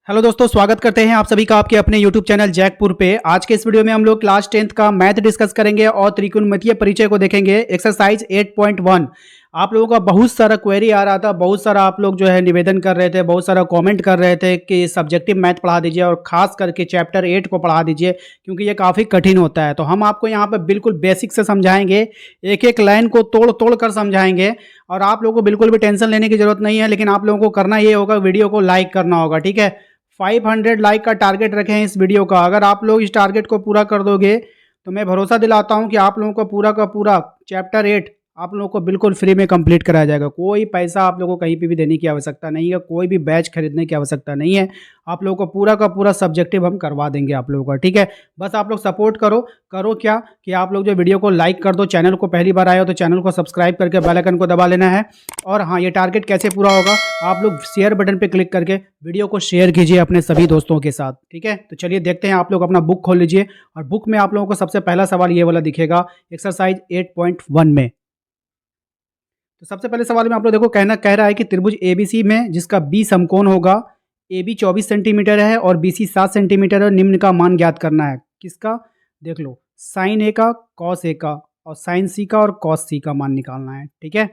Hello दोस्तों, स्वागत करते हैं आप सभी का आपके अपने यूट्यूब चैनल जैकपुर पे। आज के इस वीडियो में हम लोग क्लास 10th का मैथ डिस्कस करेंगे और त्रिकोणमितीय परिचय को देखेंगे। एक्सरसाइज 8.1। आप लोगों का बहुत सारा क्वेरी आ रहा था, बहुत सारा आप लोग जो है निवेदन कर रहे थे, बहुत सारा कमेंट कर रहे थे कि सब्जेक्टिव मैथ पढ़ा दीजिए और खास करके चैप्टर 8 को पढ़ा दीजिए क्योंकि ये काफ़ी कठिन होता है। तो हम आपको यहाँ पर बिल्कुल बेसिक से समझाएंगे, एक एक लाइन को तोड़ तोड़ कर समझाएंगे और आप लोगों को बिल्कुल भी टेंशन लेने की जरूरत नहीं है। लेकिन आप लोगों को करना ये होगा, वीडियो को लाइक करना होगा, ठीक है। 500 लाइक का टारगेट रखे हैं इस वीडियो का। अगर आप लोग इस टारगेट को पूरा कर दोगे तो मैं भरोसा दिलाता हूं कि आप लोगों को पूरा का पूरा चैप्टर 8 आप लोगों को बिल्कुल फ्री में कंप्लीट कराया जाएगा। कोई पैसा आप लोगों को कहीं पे भी देने की आवश्यकता नहीं है, कोई भी बैच खरीदने की आवश्यकता नहीं है। आप लोगों को पूरा का पूरा सब्जेक्टिव हम करवा देंगे आप लोगों का, ठीक है। बस आप लोग सपोर्ट करो। करो क्या कि आप लोग जो वीडियो को लाइक कर दो, चैनल को पहली बार आए हो तो चैनल को सब्सक्राइब करके बेल आइकन को दबा लेना है। और हाँ, ये टारगेट कैसे पूरा होगा, आप लोग शेयर बटन पे क्लिक करके वीडियो को शेयर कीजिए अपने सभी दोस्तों के साथ, ठीक है। तो चलिए देखते हैं, आप लोग अपना बुक खोल लीजिए और बुक में आप लोगों को सबसे पहला सवाल ये वाला दिखेगा एक्सरसाइज 8.1 में। तो सबसे पहले सवाल में आप लोग देखो, कहना कह रहा है कि त्रिभुज एबीसी में जिसका बी समकोण होगा, ए बी 24 सेंटीमीटर है और बी सी 7 सेंटीमीटर है, निम्न का मान ज्ञात करना है। किसका? देख लो, साइन ए का, कॉस ए का और साइन सी का और कॉस सी का मान निकालना है, ठीक है।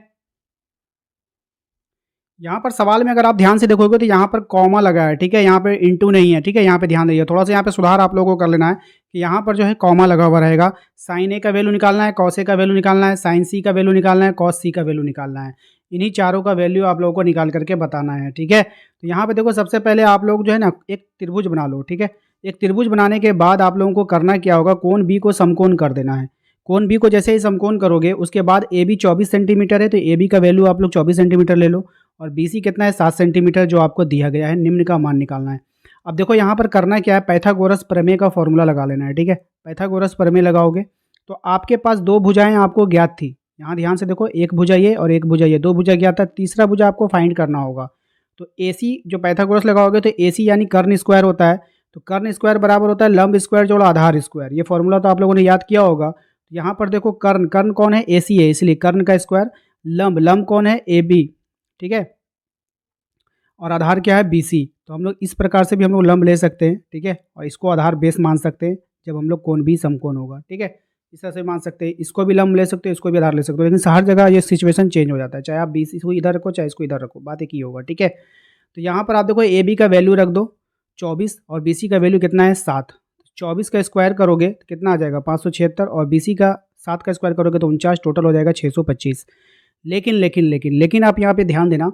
यहाँ पर सवाल में अगर आप ध्यान से देखोगे तो यहाँ पर कॉमा लगा है, ठीक है। यहाँ पे इंटू नहीं है, ठीक है। यहाँ पे ध्यान दीजिए, थोड़ा सा यहाँ पे सुधार आप लोगों को कर लेना है कि यहाँ पर जो है कॉमा लगा हुआ रहेगा। साइन ए का वैल्यू निकालना है, कॉस ए का वैल्यू निकालना है, साइन सी का वैल्यू निकालना है, कॉस सी का वैल्यू निकालना है। इन्हीं चारों का वैल्यू आप लोगों को निकाल करके बताना है, ठीक है। तो यहाँ पे देखो, सबसे पहले आप लोग जो है ना एक त्रिभुज बना लो, ठीक है। एक त्रिभुज बनाने के बाद आप लोगों को करना क्या होगा, कोण बी को समकोण कर देना है। कोण बी को जैसे ही समकोण करोगे उसके बाद ए बी 24 सेंटीमीटर है तो ए बी का वैल्यू आप लोग 24 सेंटीमीटर ले लो और BC कितना है, 7 सेंटीमीटर जो आपको दिया गया है। निम्न का मान निकालना है। अब देखो यहाँ पर करना क्या है, पाइथागोरस प्रमेय का फॉर्मूला लगा लेना है, ठीक है। पाइथागोरस प्रमेय लगाओगे तो आपके पास दो भुजाएं आपको ज्ञात थी। यहाँ ध्यान से देखो, एक भुजा ये और एक भुजा ये, दो भुजा ज्ञात था, तीसरा भुजा आपको फाइंड करना होगा। तो AC जो पाइथागोरस लगाओगे तो AC यानी कर्ण स्क्वायर होता है। तो कर्ण स्क्वायर बराबर होता है लंब स्क्वायर जोड़ आधार स्क्वायर। ये फॉर्मूला तो आप लोगों ने याद किया होगा। तो यहाँ पर देखो, कर्ण कर्ण कौन है, AC है, इसलिए कर्ण का स्क्वायर। लंब लंब कौन है, AB, ठीक है। और आधार क्या है, BC। तो हम लोग इस प्रकार से भी हम लोग लंब ले सकते हैं, ठीक है। और इसको आधार बेस मान सकते हैं जब हम लोग कोण भी समकोण होगा, ठीक है। इस तरह से मान सकते हैं, इसको भी लंब ले सकते हो, इसको भी आधार ले सकते हो। लेकिन हर जगह ये सिचुएशन चेंज हो जाता है, चाहे आप BC को इधर रखो चाहे इसको इधर रखो, बात एक ही होगा, ठीक है। तो यहाँ पर आप देखो, AB का वैल्यू रख दो 24 और BC का वैल्यू कितना है, 7। 24 का स्क्वायर करोगे तो कितना आ जाएगा, 576 और BC का 7 का स्क्वायर करोगे तो 49, टोटल हो जाएगा 625। लेकिन लेकिन लेकिन लेकिन आप यहाँ पे ध्यान देना,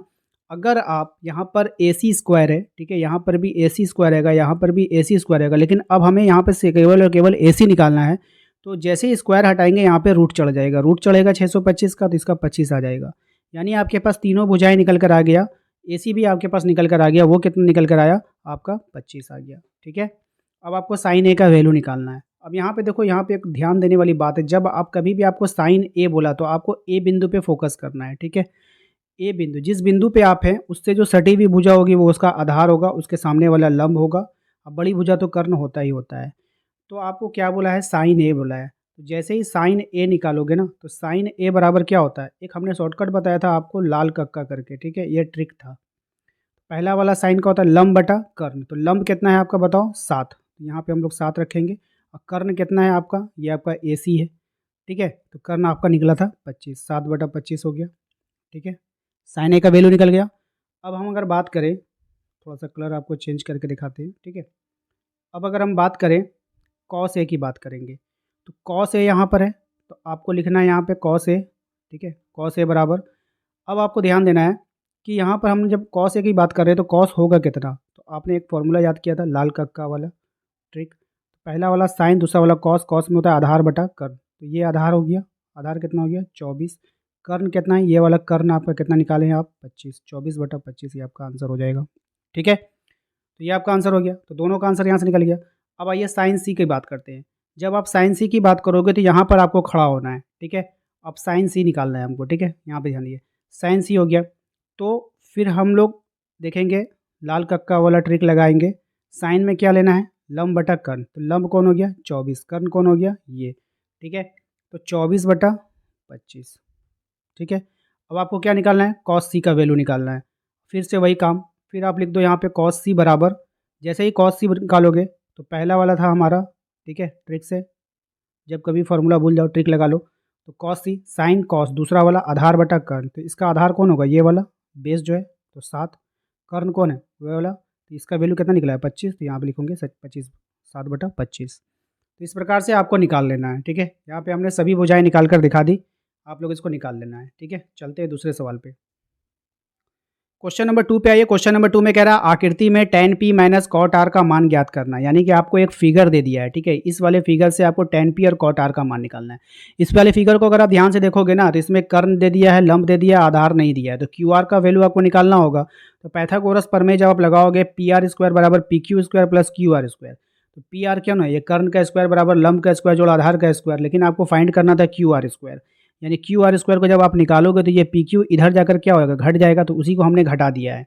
अगर आप यहाँ पर AC स्क्वायर है, ठीक है, यहाँ पर भी AC स्क्वायर रहेगा, यहाँ पर भी AC स्क्वायर रहेगा, लेकिन अब हमें यहाँ पे से केवल और केवल AC निकालना है। तो जैसे ही स्क्वायर हटाएंगे यहाँ पे रूट चढ़ जाएगा, रूट चढ़ेगा 625 का तो इसका 25 आ जाएगा। यानी आपके पास तीनों भुजाएं निकल कर आ गया, AC भी आपके पास निकल कर आ गया, वो कितना निकल कर आया, आपका 25 आ गया, ठीक है। अब आपको साइन ए का वैल्यू निकालना है। अब यहाँ पे देखो, यहाँ पे एक ध्यान देने वाली बात है, जब आप कभी भी आपको साइन ए बोला तो आपको ए बिंदु पे फोकस करना है, ठीक है। ए बिंदु, जिस बिंदु पे आप हैं उससे जो सटी हुई भुजा होगी वो उसका आधार होगा, उसके सामने वाला लंब होगा। अब बड़ी भुजा तो कर्ण होता ही होता है। तो आपको क्या बोला है, साइन ए बोला है। तो जैसे ही साइन ए निकालोगे ना तो साइन ए बराबर क्या होता है, एक हमने शॉर्टकट बताया था आपको लाल कक्का करके, ठीक है, ये ट्रिक था। पहला वाला साइन का होता है लंब बटा कर्ण। तो लंब कितना है आपका बताओ, 7। तो यहाँ पे हम लोग 7 रखेंगे। और कर्ण कितना है आपका, ये आपका AC है, ठीक है। तो कर्ण आपका निकला था 25, 7/25 हो गया, ठीक है। साइन ए का वैल्यू निकल गया। अब हम अगर बात करें, थोड़ा सा कलर आपको चेंज करके दिखाते हैं, ठीक है। अब अगर हम बात करें, कॉस ए की बात करेंगे तो कॉस ए यहाँ पर है तो आपको लिखना है यहाँ पे कॉस ए, ठीक है। कॉस ए बराबर, अब आपको ध्यान देना है कि यहाँ पर हम जब कॉस ए की बात कर रहे हैं तो कॉस होगा कितना, तो आपने एक फॉर्मूला याद किया था लाल कक्का वाला ट्रिक। पहला वाला साइन, दूसरा वाला कॉस। कॉस में होता है आधार बटा कर्ण, तो ये आधार हो गया। आधार कितना हो गया, 24। कर्ण कितना है, ये वाला कर्ण आपका कितना निकाले हैं आप, 25। 24/25 ये आपका आंसर हो जाएगा, ठीक है। तो ये आपका आंसर हो गया, तो दोनों का आंसर यहाँ से निकल गया। अब आइए साइन सी की बात करते हैं। जब आप साइन सी की बात करोगे तो यहाँ पर आपको खड़ा होना है, ठीक है। अब साइन सी निकालना है हमको, ठीक है। यहाँ पे ध्यान दिए, साइन सी हो गया तो फिर हम लोग देखेंगे लाल कक्का वाला ट्रिक लगाएंगे। साइन में क्या लेना है, लंब बटा कर्ण। तो लंब कौन हो गया, 24। कर्ण कौन हो गया, ये, ठीक है। तो 24/25, ठीक है। अब आपको क्या निकालना है, कॉस सी का वैल्यू निकालना है। फिर से वही काम, फिर आप लिख दो यहाँ पे कॉस सी बराबर जैसे ही कॉस सी निकालोगे तो पहला वाला था हमारा, ठीक है, ट्रिक से जब कभी फार्मूला भूल जाओ ट्रिक लगा लो। तो कॉस सी साइन कॉस, दूसरा वाला आधार बटा कर्ण, तो इसका आधार कौन होगा, ये वाला बेस जो है तो 7, कर्ण कौन है वो वाला, तो इसका वैल्यू कितना निकला है 25, तो यहाँ पे लिखोगे 25, 7/25। तो इस प्रकार से आपको निकाल लेना है, ठीक है। यहाँ पे हमने सभी भुजाएं निकाल कर दिखा दी, आप लोग इसको निकाल लेना है, ठीक है। चलते हैं दूसरे सवाल पे। क्वेश्चन नंबर 2 पे आइए। क्वेश्चन नंबर 2 में कह रहा है आकृति में tan p minus cot r का मान ज्ञात करना है। यानी कि आपको एक फिगर दे दिया है, ठीक है। इस वाले फिगर से आपको tan p और cot r का मान निकालना है। इस वाले फिगर को अगर आप ध्यान से देखोगे ना, तो इसमें कर्ण दे दिया है, लंब दे दिया है, आधार नहीं दिया है। तो QR का वैल्यू आपको निकालना होगा। तो पाइथागोरस प्रमेय जब आप लगाओगे PR² बराबर PQ² प्लस QR², तो PR क्यों ना, ये कर्ण का स्क्वायर बराबर लंब का स्क्वायर जोड़ आधार का स्क्वायर, लेकिन आपको फाइंड करना था QR²। यानी QR² को जब आप निकालोगे तो ये PQ इधर जाकर क्या होगा, घट जाएगा, तो उसी को हमने घटा दिया है।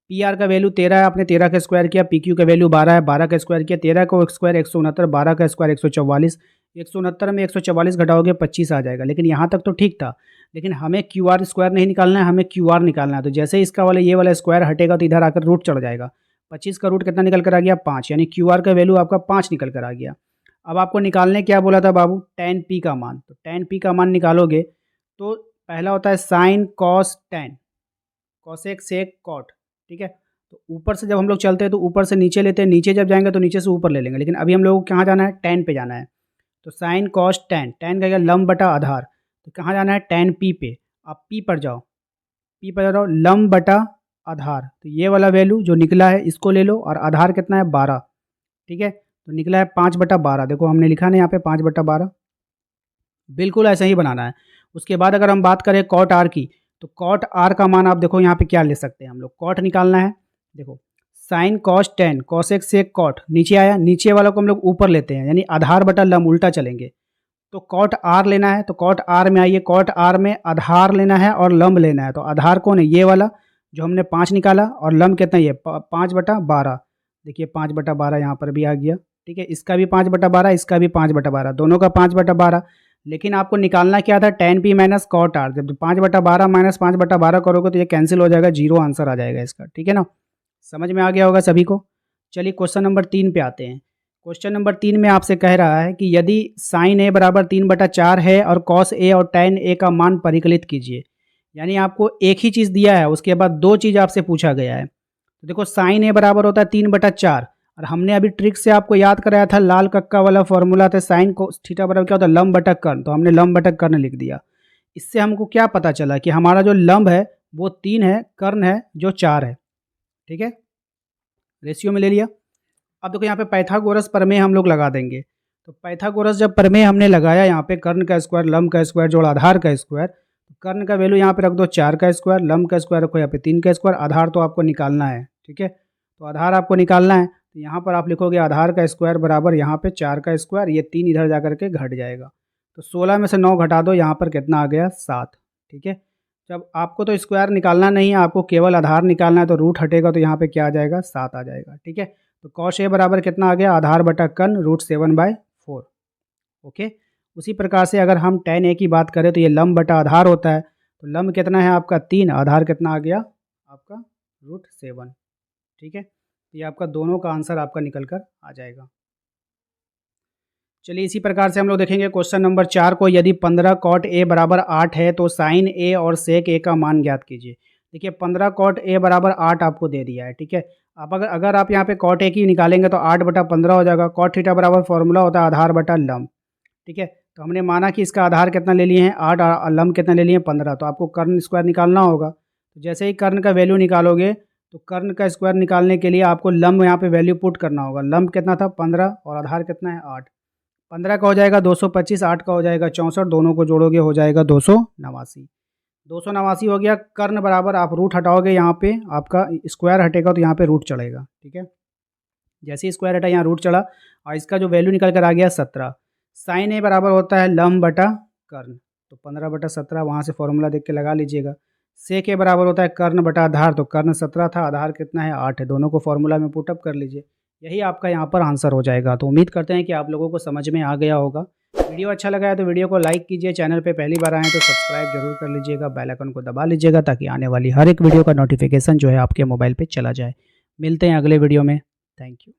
PR का वैल्यू 13 है, आपने 13 का स्क्वायर किया, PQ का वैल्यू 12 है, 12 का स्क्वायर किया, 13 का स्क्वायर 169, 12 का स्क्वायर 144, 169 में 144 घटाओगे 25 आ जाएगा। लेकिन यहाँ तक तो ठीक था, लेकिन हमें QR² नहीं निकालना है, हमें QR निकालना है। तो जैसे इसका वाला ये वाला स्क्वायर हटेगा तो इधर आकर रूट चढ़ जाएगा। 25 का रूट कितना निकल कर आ गया, 5, यानी QR का वैल्यू आपका 5 निकल कर आ गया। अब आपको निकालने क्या बोला था बाबू, tan p का मान। तो tan p का मान निकालोगे तो पहला होता है sine cos tan, cosec sec cot, ठीक है। तो ऊपर से जब हम लोग चलते हैं तो ऊपर से नीचे लेते हैं, नीचे जब जाएंगे तो नीचे से ऊपर ले लेंगे, लेकिन अभी हम लोग को कहाँ जाना है, tan पे जाना है। तो साइन कॉस tan, tan का क्या, लंब बटा आधार, तो कहाँ जाना है, tan p पे। आप p पर जाओ, p पर जाओ, लंब बटा आधार, तो ये वाला वैल्यू जो निकला है इसको ले लो, और आधार कितना है 12, ठीक है। तो निकला है 5/12, देखो हमने लिखा ना यहाँ पे 5/12, बिल्कुल ऐसा ही बनाना है। उसके बाद अगर हम बात करें कॉट आर की, तो कॉट आर का मान आप देखो यहाँ पे क्या ले सकते हैं हम लोग, कॉट निकालना है। देखो sine cos tan, cosec sec cot, नीचे आया, नीचे वाला को हम लोग ऊपर लेते हैं, यानी आधार बटा लंब, उल्टा चलेंगे। तो कॉट आर लेना है, तो कॉट आर में आइए, कॉट आर में आधार लेना है और लंब लेना है। तो आधार कौन है, ये वाला जो हमने 5 निकाला, और लंब कितना, ये 5/12, देखिए 5/12 यहाँ पर भी आ गया, ठीक है। इसका भी 5/12, इसका भी 5/12, दोनों का 5/12। लेकिन आपको निकालना क्या था, tan p minus cot R. जब 5/12 माइनस 5/12 करोगे तो ये कैंसिल हो जाएगा, 0 आंसर आ जाएगा इसका, ठीक है ना। समझ में आ गया होगा सभी को। चलिए क्वेश्चन नंबर 3 पे आते हैं। क्वेश्चन नंबर 3 में आपसे कह रहा है कि यदि साइन a बराबर 3/4 है और कॉस a और tan a का मान परिकलित कीजिए। यानी आपको एक ही चीज़ दिया है, उसके बाद 2 चीज़ आपसे पूछा गया है। तो देखो साइन a बराबर होता है 3/4, और हमने अभी ट्रिक से आपको याद कराया था, लाल कक्का वाला फॉर्मूला था, साइन को थीटा बराबर क्या होता है, लंब बटा कर्ण, तो हमने लंब बटा कर्ण लिख दिया। इससे हमको क्या पता चला कि हमारा जो लंब है वो 3 है, कर्ण है जो 4 है, ठीक है, रेशियो में ले लिया। अब देखो यहाँ पे पाइथागोरस प्रमेय हम लोग लगा देंगे। तो पाइथागोरस जब प्रमेय हमने लगाया, यहाँ पे कर्ण का स्क्वायर, लंब का स्क्वायर जोड़ आधार का स्क्वायर, तो कर्ण का वैल्यू यहाँ पे रख दो 4 का स्क्वायर, लंब का स्क्वायर रखो यहाँ पे 3 का स्क्वायर, आधार तो आपको निकालना है, ठीक है। तो आधार आपको निकालना है, तो यहाँ पर आप लिखोगे आधार का स्क्वायर बराबर यहाँ पे 4 का स्क्वायर, ये 3 इधर जा करके घट जाएगा। तो 16 में से 9 घटा दो, यहाँ पर कितना आ गया, 7, ठीक है। जब आपको तो स्क्वायर निकालना नहीं है, आपको केवल आधार निकालना है, तो रूट हटेगा तो यहाँ पे क्या आ जाएगा, 7 आ जाएगा, ठीक है। तो कॉस ए बराबर कितना आ गया, आधार बटा कर्ण √7/4, ओके। उसी प्रकार से अगर हम tan a की बात करें तो ये लंब बटा आधार होता है, तो लंब कितना है आपका 3, आधार कितना आ गया आपका √7, ठीक है। तो ये आपका दोनों का आंसर आपका निकल कर आ जाएगा। चलिए इसी प्रकार से हम लोग देखेंगे क्वेश्चन नंबर 4 को। यदि 15 cot a बराबर 8 है तो साइन a और सेक a का मान ज्ञात कीजिए। देखिए 15 cot a बराबर 8 आपको दे दिया है, ठीक है। अब अगर आप यहाँ पे cot a की निकालेंगे तो 8/15 हो जाएगा। cot थीटा बराबर फॉर्मूला होता है आधार बटा लंब, ठीक है। तो हमने माना कि इसका आधार कितना ले लिए हैं 8, और लंब कितना ले लिए हैं 15, तो आपको कर्ण स्क्वायर निकालना होगा। तो जैसे ही कर्ण का वैल्यू निकालोगे, तो कर्ण का स्क्वायर निकालने के लिए आपको लंब यहाँ पे वैल्यू पुट करना होगा। लंब कितना था 15, और आधार कितना है 8, 15 का हो जाएगा 225, 8 का हो जाएगा 64, दोनों को जोड़ोगे हो जाएगा 289, 289 हो गया। कर्ण बराबर आप रूट हटाओगे, यहाँ पे आपका स्क्वायर हटेगा तो यहाँ पे रूट चढ़ेगा, ठीक है। जैसे ही स्क्वायर हटा यहाँ रूट चढ़ा, और इसका जो वैल्यू निकल कर आ गया 17। साइन ए बराबर होता है लंब बटा कर्ण, तो 15/17 वहाँ से फॉर्मूला देख के लगा लीजिएगा। सेक ए बराबर होता है कर्ण बटा आधार, तो कर्ण 17 था, आधार कितना है 8 है, दोनों को फॉर्मूला में पुटअप कर लीजिए, यही आपका यहाँ पर आंसर हो जाएगा। तो उम्मीद करते हैं कि आप लोगों को समझ में आ गया होगा। वीडियो अच्छा लगा है तो वीडियो को लाइक कीजिए, चैनल पे पहली बार आए तो सब्सक्राइब जरूर कर लीजिएगा, बेल आइकन को दबा लीजिएगा ताकि आने वाली हर एक वीडियो का नोटिफिकेशन जो है आपके मोबाइल पे चला जाए। मिलते हैं अगले वीडियो में। Thank you.